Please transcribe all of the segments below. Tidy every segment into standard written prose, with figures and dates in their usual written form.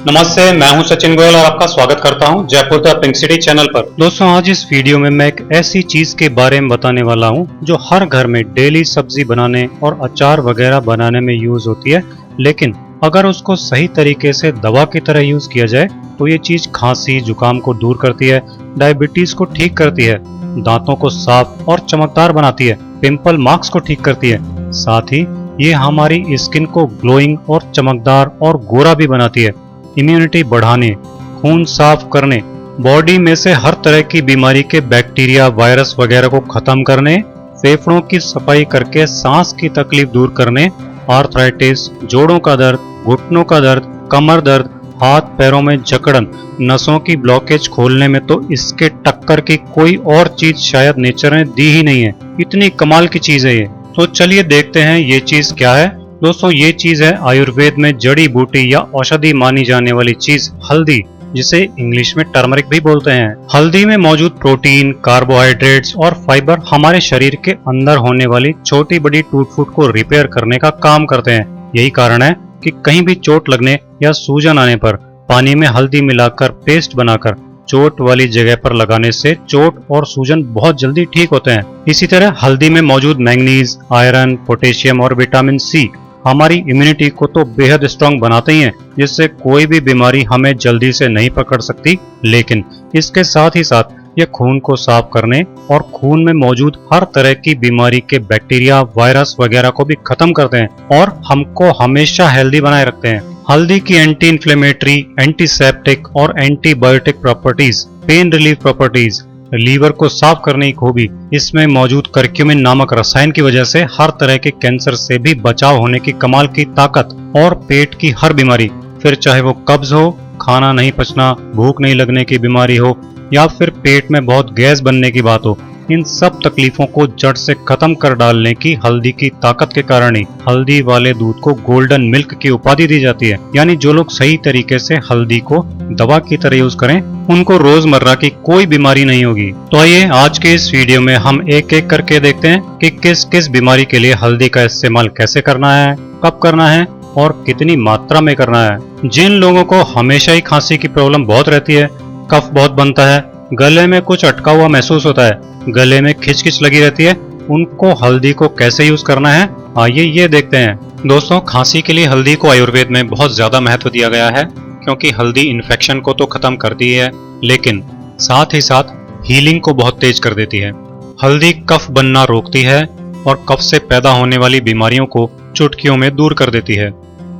नमस्ते, मैं हूं सचिन गोयल और आपका स्वागत करता हूं Jaipur the pink city channel पर। दोस्तों, आज इस वीडियो में मैं एक ऐसी चीज के बारे में बताने वाला हूं जो हर घर में डेली सब्जी बनाने और अचार वगैरह बनाने में यूज होती है, लेकिन अगर उसको सही तरीके से दवा की तरह यूज किया जाए तो ये चीज खांसी जुकाम को दूर करती है, डायबिटीज को ठीक करती है, दांतों को साफ और चमकदार बनाती है, पिंपल मार्क्स को ठीक करती है, साथ ही ये हमारी स्किन को ग्लोइंग और चमकदार और गोरा भी बनाती है, इम्यूनिटी बढ़ाने, खून साफ करने, बॉडी में से हर तरह की बीमारी के बैक्टीरिया वायरस वगैरह को खत्म करने, फेफड़ों की सफाई करके सांस की तकलीफ दूर करने, आर्थराइटिस, जोड़ों का दर्द, घुटनों का दर्द, कमर दर्द, हाथ पैरों में जकड़न, नसों की ब्लॉकेज खोलने में तो इसके टक्कर की कोई और चीज शायद नेचर ने दी ही नहीं है। इतनी कमाल की चीज है ये। तो चलिए देखते हैं ये चीज क्या है। दोस्तों, ये चीज है आयुर्वेद में जड़ी बूटी या औषधि मानी जाने वाली चीज हल्दी, जिसे इंग्लिश में टर्मरिक भी बोलते हैं। हल्दी में मौजूद प्रोटीन, कार्बोहाइड्रेट्स और फाइबर हमारे शरीर के अंदर होने वाली छोटी बड़ी टूट फूट को रिपेयर करने का काम करते हैं। यही कारण है कि कहीं भी चोट लगने या सूजन आने पर पानी में हल्दी मिलाकर पेस्ट बनाकर चोट वाली जगह पर लगाने से चोट और सूजन बहुत जल्दी ठीक होते हैं। इसी तरह हल्दी में मौजूद मैंगनीज, आयरन, पोटेशियम और विटामिन सी हमारी इम्यूनिटी को तो बेहद स्ट्रांग बनाते ही हैं, जिससे कोई भी बीमारी हमें जल्दी से नहीं पकड़ सकती। लेकिन इसके साथ ही साथ ये खून को साफ करने और खून में मौजूद हर तरह की बीमारी के बैक्टीरिया वायरस वगैरह को भी खत्म करते हैं और हमको हमेशा हेल्दी बनाए रखते हैं। हल्दी की एंटी इन्फ्लेमेटरी, एंटीसेप्टिक और antibiotic properties, pain relief properties, liver को साफ करने की खूबी, इसमें मौजूद करक्यूमिन नामक रसायन की वजह से हर तरह के कैंसर से भी बचाव होने की कमाल की ताकत और पेट की हर बीमारी, फिर चाहे वो कब्ज हो, खाना नहीं पचना, भूख नहीं लगने की बीमारी हो या फिर पेट में बहुत गैस बनने की बात हो, इन सब तकलीफों को जड़ से खत्म कर डालने की हल्दी की ताकत के कारण ही हल्दी वाले दूध को गोल्डन मिल्क की उपाधि दी जाती है। यानी जो लोग सही तरीके से हल्दी को दवा की तरह यूज करें, उनको रोजमर्रा की कोई बीमारी नहीं होगी। तो आइए आज के इस वीडियो में हम एक एक करके देखते हैं कि किस किस बीमारी के लिए हल्दी का इस्तेमाल कैसे करना है, कब करना है और कितनी मात्रा में करना है। जिन लोगों को हमेशा ही खांसी की प्रॉब्लम बहुत रहती है, कफ बहुत बनता है, गले में कुछ अटका हुआ महसूस होता है, गले में खिचखिच लगी रहती है, उनको हल्दी को कैसे यूज करना है, आइए ये देखते हैं। दोस्तों, खांसी के लिए हल्दी को आयुर्वेद में बहुत ज्यादा महत्व दिया गया है, क्योंकि हल्दी इन्फेक्शन को तो खत्म करती है, लेकिन साथ ही साथ हीलिंग को बहुत तेज कर देती है। हल्दी कफ बनना रोकती है और कफ से पैदा होने वाली बीमारियों को चुटकियों में दूर कर देती है।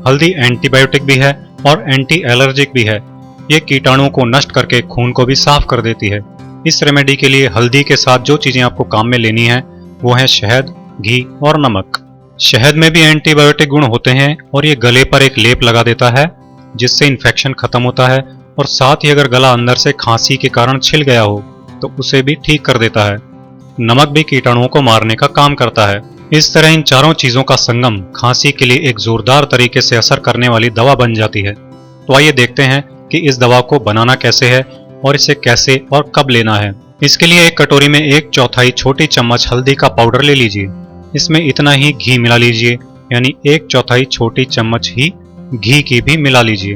हल्दी एंटीबायोटिक भी है और एंटी एलर्जिक भी है। ये कीटाणुओं को नष्ट करके खून को भी साफ कर देती है। इस रेमेडी के लिए हल्दी के साथ जो चीजें आपको काम में लेनी है वो है शहद, घी और नमक। शहद में भी एंटीबायोटिक गुण होते हैं और ये गले पर एक लेप लगा देता है, जिससे इन्फेक्शन खत्म होता है और साथ ही अगर गला अंदर से खांसी के कारण छिल गया हो तो उसे भी ठीक कर देता है। नमक भी कीटाणुओं को मारने का काम करता है। इस तरह इन चारों चीजों का संगम खांसी के लिए एक जोरदार तरीके से असर करने वाली दवा बन जाती है। तो आइए देखते हैं कि इस दवा को बनाना कैसे है और इसे कैसे और कब लेना है। इसके लिए एक कटोरी में 1/4 छोटी चम्मच हल्दी का पाउडर ले लीजिए। इसमें इतना ही घी मिला लीजिए, यानी 1/4 छोटी चम्मच ही घी की भी मिला लीजिए।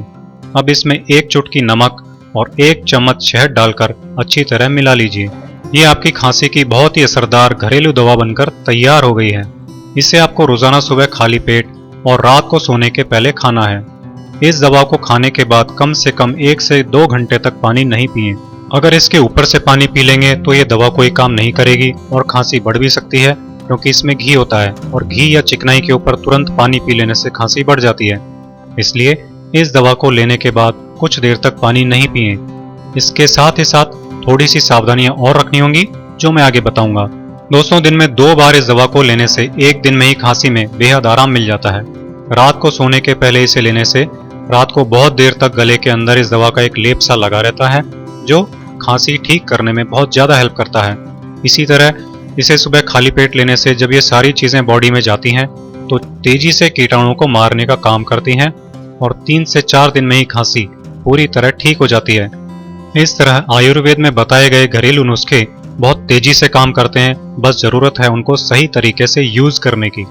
अब इसमें 1 चुटकी नमक और 1 चम्मच शहद डालकर अच्छी तरह मिला लीजिए। ये आपकी खांसी की बहुत ही असरदार घरेलू दवा बनकर तैयार हो गई है। इसे आपको रोजाना सुबह खाली पेट और रात को सोने के पहले खाना है। इस दवा को खाने के बाद कम से कम 1 से 2 घंटे तक पानी नहीं पिए। अगर इसके ऊपर से पानी पी लेंगे तो ये दवा कोई काम नहीं करेगी और खांसी बढ़ भी सकती है, क्योंकि इसमें घी होता है और घी या चिकनाई के ऊपर तुरंत पानी पी लेने से खांसी बढ़ जाती है। इसलिए इस दवा को लेने के बाद कुछ देर तक पानी नहीं पिए। इसके साथ ही साथ थोड़ी सी सावधानियां और रखनी होंगी, जो मैं आगे बताऊंगा। दोस्तों, दिन में 2 बार इस दवा को लेने से एक दिन में ही खांसी में बेहद आराम मिल जाता है। रात को सोने के पहले इसे लेने से रात को बहुत देर तक गले के अंदर इस दवा का एक लेप सा लगा रहता है, जो खांसी ठीक करने में बहुत ज्यादा हेल्प करता है। इसी तरह इसे सुबह खाली पेट लेने से जब ये सारी चीजें बॉडी में जाती हैं तो तेजी से कीटाणुओं को मारने का काम करती हैं और 3 से 4 दिन में ही खांसी पूरी तरह ठीक हो जाती है। इस तरह आयुर्वेद में बताए गए घरेलू नुस्खे बहुत तेजी से काम करते हैं, बस जरूरत है उनको सही तरीके से यूज करने की।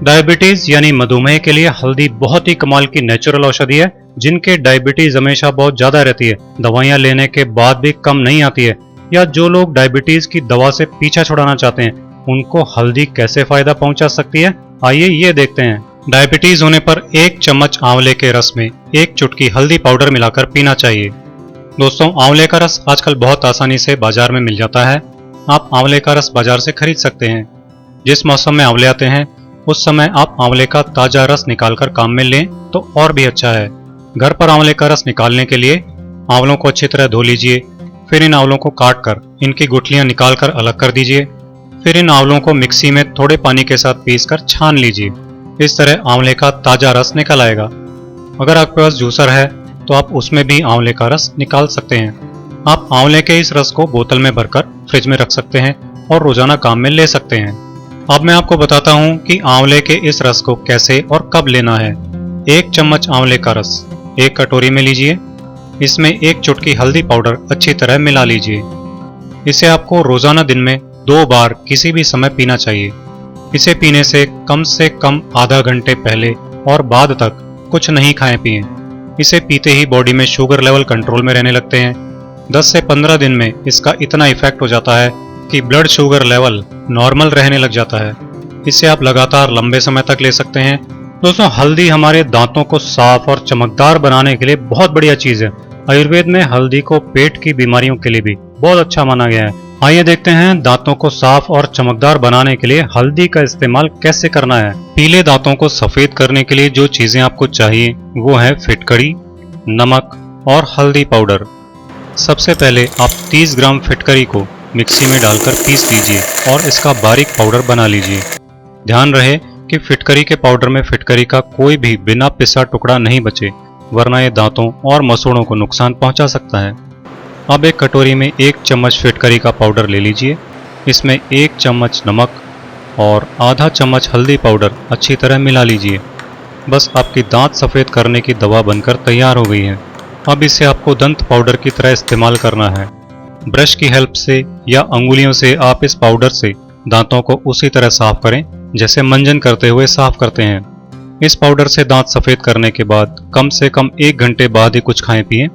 डायबिटीज यानी मधुमेह के लिए हल्दी बहुत ही कमाल की नेचुरल औषधि है, जिनके डायबिटीज हमेशा बहुत ज्यादा रहती है, दवाइयां लेने के बाद भी कम नहीं आती है, या जो लोग डायबिटीज की दवा से पीछा छुड़ाना चाहते हैं, उनको हल्दी कैसे फायदा पहुंचा सकती है, आइए ये देखते हैं। डायबिटीज होने पर 1 चम्मच आंवले के रस में 1 चुटकी हल्दी पाउडर मिलाकर पीना चाहिए। दोस्तों, आंवले का रस आजकल बहुत आसानी से बाजार में मिल जाता है। आप आंवले का रस बाजार से खरीद सकते हैं। जिस मौसम में आंवले आते हैं उस समय आप आंवले का ताजा रस निकालकर काम में लें तो और भी अच्छा है। घर पर आंवले का रस निकालने के लिए आंवलों को अच्छी तरह धो लीजिए। फिर इन आंवलों को काट कर इनकी गुठलियां निकालकर अलग कर दीजिए। फिर इन आंवलों को मिक्सी में थोड़े पानी के साथ पीसकर छान लीजिए। इस तरह आंवले का ताजा रस निकल आएगा। अगर आपके पास जूसर है तो आप उसमें भी आंवले का रस निकाल सकते हैं। आप आंवले के इस रस को बोतल में भरकर फ्रिज में रख सकते हैं और रोजाना काम में ले सकते हैं। अब मैं आपको बताता हूं कि आंवले के इस रस को कैसे और कब लेना है। 1 चम्मच आंवले का रस 1 कटोरी में लीजिए। इसमें 1 चुटकी हल्दी पाउडर अच्छी तरह मिला लीजिए। इसे आपको रोजाना दिन में 2 बार किसी भी समय पीना चाहिए। इसे पीने से कम आधा घंटे पहले और बाद तक कुछ नहीं खाएं पिएं। इसे पीते ही बॉडी में शुगर लेवल कंट्रोल में रहने लगते हैं। 10 से 15 दिन में इसका इतना इफेक्ट हो जाता है कि ब्लड शुगर लेवल नॉर्मल रहने लग जाता है। इसे आप लगातार लंबे समय तक ले सकते हैं। दोस्तों, हल्दी हमारे दांतों को साफ और चमकदार बनाने के लिए बहुत बढ़िया चीज है। आयुर्वेद में हल्दी को पेट की बीमारियों के लिए भी बहुत अच्छा माना गया है। आइए देखते हैं दांतों को साफ और चमकदार बनाने के लिए हल्दी का इस्तेमाल कैसे करना है। पीले दांतों को सफेद करने के लिए जो चीजें आपको चाहिए वो है फिटकरी, नमक और हल्दी पाउडर। सबसे पहले आप 30 ग्राम फिटकरी को मिक्सी में डालकर पीस लीजिए और इसका बारीक पाउडर बना लीजिए। ध्यान रहे कि फिटकरी के पाउडर में फिटकरी का कोई भी बिना पिसा टुकड़ा नहीं बचे, वरना ये दांतों और मसूड़ों को नुकसान पहुंचा सकता है। अब एक कटोरी में 1 चम्मच फिटकरी का पाउडर ले लीजिए। इसमें 1 चम्मच नमक और आधा चम्मच हल्दी पाउडर अच्छी तरह मिला लीजिए। बस आपकी दांत सफ़ेद करने की दवा बनकर तैयार हो गई है। अब इसे आपको दंत पाउडर की तरह इस्तेमाल करना है। ब्रश की हेल्प से या अंगुलियों से आप इस पाउडर से दांतों को उसी तरह साफ करें जैसे मंजन करते हुए साफ करते हैं। इस पाउडर से दांत सफ़ेद करने के बाद कम से कम 1 घंटे बाद ही कुछ खाएं पिएं।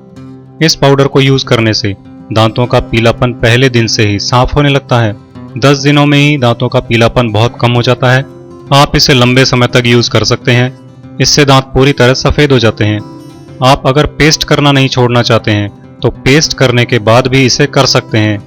इस पाउडर को यूज करने से दांतों का पीलापन पहले दिन से ही साफ होने लगता है। 10 दिनों में ही दांतों का पीलापन बहुत कम हो जाता है। आप इसे लंबे समय तक यूज कर सकते हैं। इससे दांत पूरी तरह सफेद हो जाते हैं। आप अगर पेस्ट करना नहीं छोड़ना चाहते हैं तो पेस्ट करने के बाद भी इसे कर सकते हैं,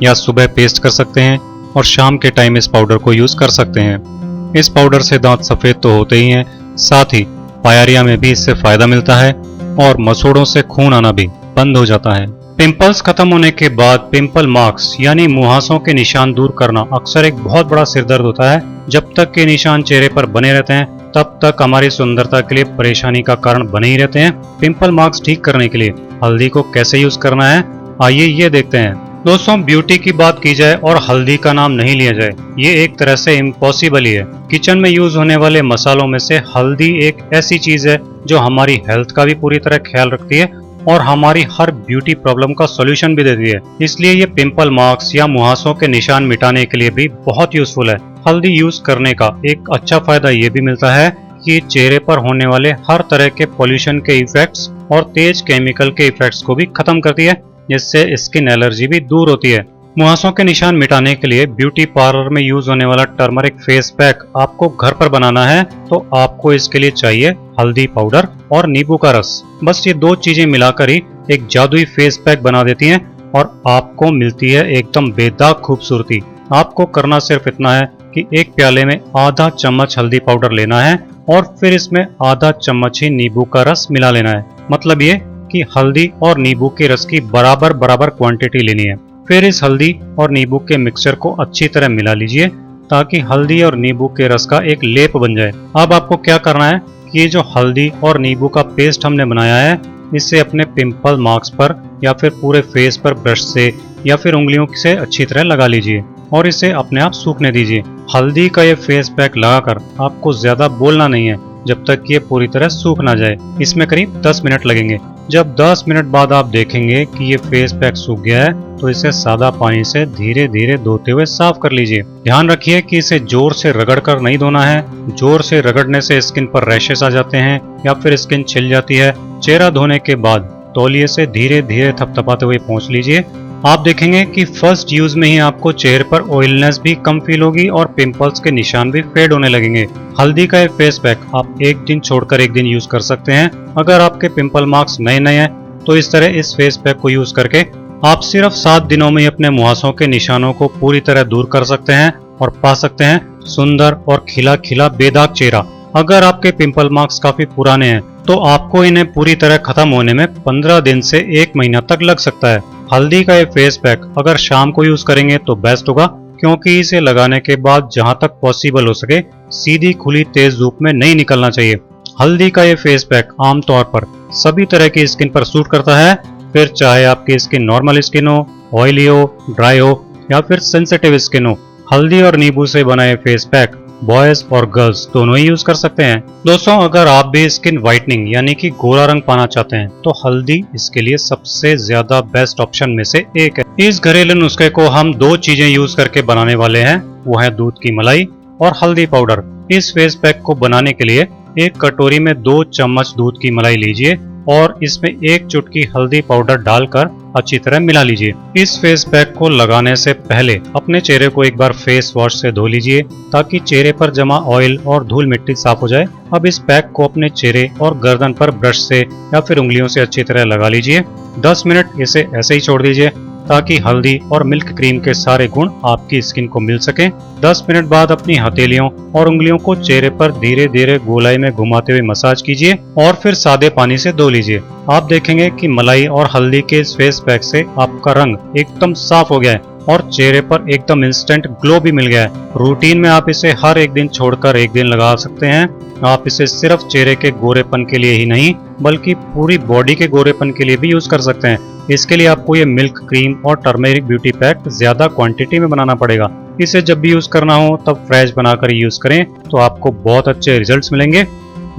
या सुबह पेस्ट कर सकते हैं और शाम के टाइम इस पाउडर को यूज कर सकते हैं। इस पाउडर से दांत सफेद तो होते ही हैं, साथ ही पायरिया में भी इससे फायदा मिलता है और मसूड़ों से खून आना भी बंद हो जाता है। पिंपल्स खत्म होने के बाद पिंपल मार्क्स यानी मुहासों के निशान दूर करना अक्सर एक बहुत बड़ा सिरदर्द होता है। जब तक के निशान चेहरे पर बने रहते हैं तब तक हमारी सुंदरता के लिए परेशानी का कारण बने ही रहते हैं। पिंपल मार्क्स ठीक करने के लिए हल्दी को कैसे यूज करना है, आइए ये देखते हैं। दोस्तों, ब्यूटी की बात की जाए और हल्दी का नाम नहीं लिया जाए, ये एक तरह से इम्पॉसिबल ही है। किचन में यूज होने वाले मसालों में से हल्दी एक ऐसी चीज है जो हमारी हेल्थ का भी पूरी तरह ख्याल रखती है और हमारी हर ब्यूटी प्रॉब्लम का सॉल्यूशन भी देती है। इसलिए ये पिंपल मार्क्स या मुहासों के निशान मिटाने के लिए भी बहुत यूजफुल है। हल्दी यूज करने का एक अच्छा फायदा ये भी मिलता है कि चेहरे पर होने वाले हर तरह के पोल्यूशन के इफेक्ट्स और तेज केमिकल के इफेक्ट्स को भी खत्म करती है, जिससे स्किन एलर्जी भी दूर होती है। मुहासों के निशान मिटाने के लिए ब्यूटी पार्लर में यूज होने वाला टर्मरिक फेस पैक आपको घर पर बनाना है तो आपको इसके लिए चाहिए हल्दी पाउडर और नींबू का रस। बस ये 2 चीजें मिलाकर ही एक जादुई फेस पैक बना देती हैं और आपको मिलती है एकदम बेदाग खूबसूरती। आपको करना सिर्फ इतना है कि एक प्याले में आधा चम्मच हल्दी पाउडर लेना है और फिर इसमें आधा चम्मच ही नींबू का रस मिला लेना है। मतलब ये कि हल्दी और नींबू के रस की बराबर बराबर क्वांटिटी लेनी है। फिर इस हल्दी और नींबू के मिक्सचर को अच्छी तरह मिला लीजिए ताकि हल्दी और नींबू के रस का एक लेप बन जाए। अब आपको क्या करना है कि ये जो हल्दी और नींबू का पेस्ट हमने बनाया है इसे अपने पिंपल मार्क्स पर या फिर पूरे फेस पर ब्रश से या फिर उंगलियों से अच्छी तरह लगा लीजिए और इसे अपने आप सूखने दीजिए। हल्दी का ये फेस पैक लगाकर आपको ज्यादा बोलना नहीं है, जब तक कि ये पूरी तरह सूख ना जाए। इसमें करीब 10 मिनट लगेंगे। जब 10 मिनट बाद आप देखेंगे कि ये फेस पैक सूख गया है तो इसे सादा पानी से धीरे धीरे धोते हुए साफ कर लीजिए। ध्यान रखिए कि इसे जोर से रगड़ कर नहीं धोना है। जोर से रगड़ने से स्किन पर रैशेस आ जाते हैं या फिर स्किन छिल जाती है। चेहरा धोने के बाद तौलिए से धीरे धीरे थपथपाते हुए पोंछ लीजिए। आप देखेंगे कि फर्स्ट यूज में ही आपको चेहरे पर ऑयलनेस भी कम फील होगी और पिंपल्स के निशान भी फेड होने लगेंगे। हल्दी का ये फेस पैक आप एक दिन छोड़कर एक दिन यूज कर सकते हैं। अगर आपके पिंपल मार्क्स नए नए हैं तो इस तरह इस फेस पैक को यूज करके आप सिर्फ 7 दिनों में ही अपने मुहासों के निशानों को पूरी तरह दूर कर सकते हैं और पा सकते हैं सुंदर और खिला खिला बेदाग चेहरा। अगर आपके पिंपल मार्क्स काफी पुराने हैं तो आपको इन्हें पूरी तरह खत्म होने में 15 दिन से 1 महीना तक लग सकता है। हल्दी का ये फेस पैक अगर शाम को यूज करेंगे तो बेस्ट होगा, क्योंकि इसे लगाने के बाद जहां तक पॉसिबल हो सके सीधी खुली तेज धूप में नहीं निकलना चाहिए। हल्दी का ये फेस पैक आमतौर पर सभी तरह की स्किन पर सूट करता है, फिर चाहे आपकी स्किन नॉर्मल स्किन हो, ऑयली हो, ड्राई हो या फिर सेंसिटिव स्किन हो। हल्दी और नींबू से बना ये फेस पैक बॉयज और गर्ल्स दोनों ही यूज कर सकते हैं। दोस्तों, अगर आप भी स्किन व्हाइटनिंग यानी कि गोरा रंग पाना चाहते हैं तो हल्दी इसके लिए सबसे ज्यादा बेस्ट ऑप्शन में से एक है। इस घरेलू नुस्खे को हम 2 चीजें यूज करके बनाने वाले हैं, वो है दूध की मलाई और हल्दी पाउडर। इस फेस पैक को बनाने के लिए एक कटोरी में 2 चम्मच दूध की मलाई लीजिए और इसमें 1 चुटकी हल्दी पाउडर डालकर अच्छी तरह मिला लीजिए। इस फेस पैक को लगाने से पहले अपने चेहरे को एक बार फेस वॉश से धो लीजिए ताकि चेहरे पर जमा ऑयल और धूल मिट्टी साफ हो जाए। अब इस पैक को अपने चेहरे और गर्दन पर ब्रश से या फिर उंगलियों से अच्छी तरह लगा लीजिए। 10 मिनट इसे ऐसे ही छोड़ दीजिए ताकि हल्दी और मिल्क क्रीम के सारे गुण आपकी स्किन को मिल सके। 10 मिनट बाद अपनी हथेलियों और उंगलियों को चेहरे पर धीरे धीरे गोलाई में घुमाते हुए मसाज कीजिए और फिर सादे पानी से धो लीजिए। आप देखेंगे कि मलाई और हल्दी के इस फेस पैक से आपका रंग एकदम साफ हो गया है और चेहरे पर एकदम इंस्टेंट ग्लो भी मिल गया है। रूटीन में आप इसे हर एक दिन छोड़कर एक दिन लगा सकते हैं। आप इसे सिर्फ चेहरे के गोरेपन के लिए ही नहीं बल्कि पूरी बॉडी के गोरेपन के लिए भी यूज कर सकते हैं। इसके लिए आपको ये मिल्क क्रीम और टर्मेरिक ब्यूटी पैक ज्यादा क्वांटिटी में बनाना पड़ेगा। इसे जब भी यूज करना हो तब फ्रेश बनाकर यूज करें तो आपको बहुत अच्छे रिजल्ट्स मिलेंगे।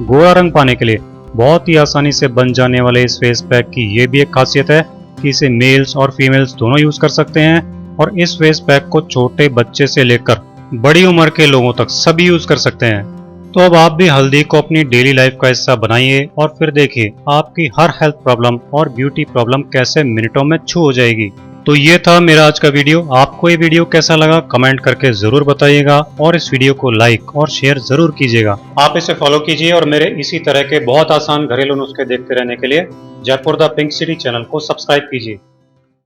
गोरा रंग पाने के लिए बहुत ही आसानी से बन जाने वाले इस फेस पैक की ये भी एक खासियत है कि इसे मेल्स और फीमेल्स दोनों यूज कर सकते हैं और इस फेस पैक को छोटे बच्चे से लेकर बड़ी उम्र के लोगों तक सभी यूज कर सकते हैं। तो अब आप भी हल्दी को अपनी डेली लाइफ का हिस्सा बनाइए और फिर देखिए आपकी हर हेल्थ प्रॉब्लम और ब्यूटी प्रॉब्लम कैसे मिनटों में छू हो जाएगी। तो ये था मेरा आज का वीडियो। आपको ये वीडियो कैसा लगा कमेंट करके जरूर बताइएगा और इस वीडियो को लाइक और शेयर जरूर कीजिएगा। आप इसे फॉलो कीजिए और मेरे इसी तरह के बहुत आसान घरेलू नुस्खे देखते रहने के लिए Jaipur the pink city channel को सब्सक्राइब कीजिए।